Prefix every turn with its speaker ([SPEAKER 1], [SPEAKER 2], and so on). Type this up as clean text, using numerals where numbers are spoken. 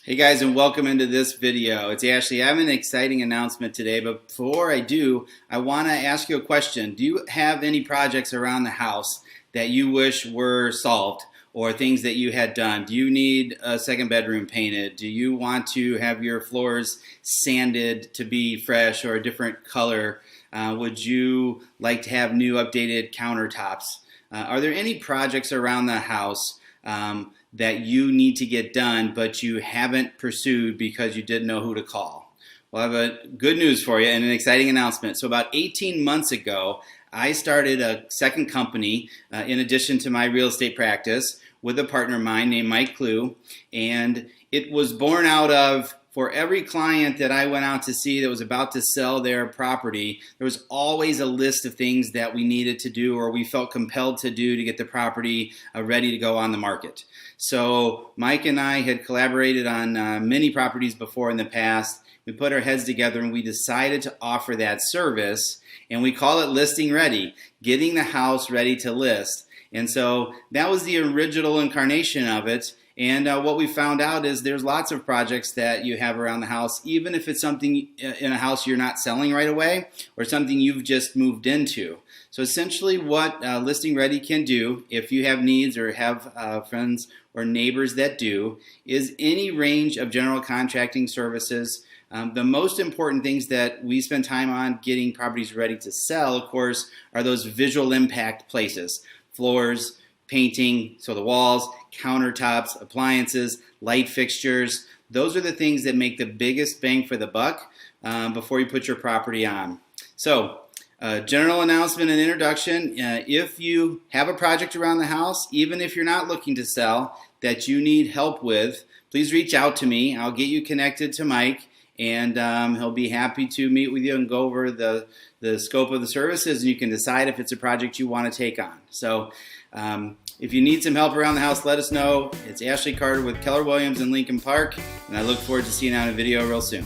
[SPEAKER 1] Hey guys, and welcome into this video. It's Ashley. I have an exciting announcement today, but before I do, I want to ask you a question. Do you have any projects around the house that you wish were solved or things that you had done? Do you need a second bedroom painted? Do you want to have your floors sanded to be fresh or a different color? Would you like to have new updated countertops? Are there any projects around the house that you need to get done, but you haven't pursued because you didn't know who to call? Well, I have a good news for you and an exciting announcement. So about 18 months ago, I started a second company in addition to my real estate practice with a partner of mine named Mike Clue, and it was born out of, for every client that I went out to see that was about to sell their property, there was always a list of things that we needed to do or we felt compelled to do to get the property ready to go on the market. So Mike and I had collaborated on many properties before in the past. We put our heads together and we decided to offer that service, and we call it listing ready, getting the house ready to list. And so that was the original incarnation of it. And what we found out is there's lots of projects that you have around the house, even if it's something in a house you're not selling right away or something you've just moved into. So essentially what Listing Ready can do, if you have needs or have friends or neighbors that do, is any range of general contracting services. The most important things that we spend time on getting properties ready to sell, of course, are those visual impact places: floors, painting, so the walls, countertops, appliances, light fixtures. Those are the things that make the biggest bang for the buck before you put your property on. So, general announcement and introduction. If you have a project around the house, even if you're not looking to sell, that you need help with, please reach out to me. I'll get you connected to Mike, and he'll be happy to meet with you and go over the scope of the services, and you can decide if it's a project you want to take on. So if you need some help around the house, let us know. It's Ashley Carter with Keller Williams in Lincoln Park, and I look forward to seeing you on a video real soon.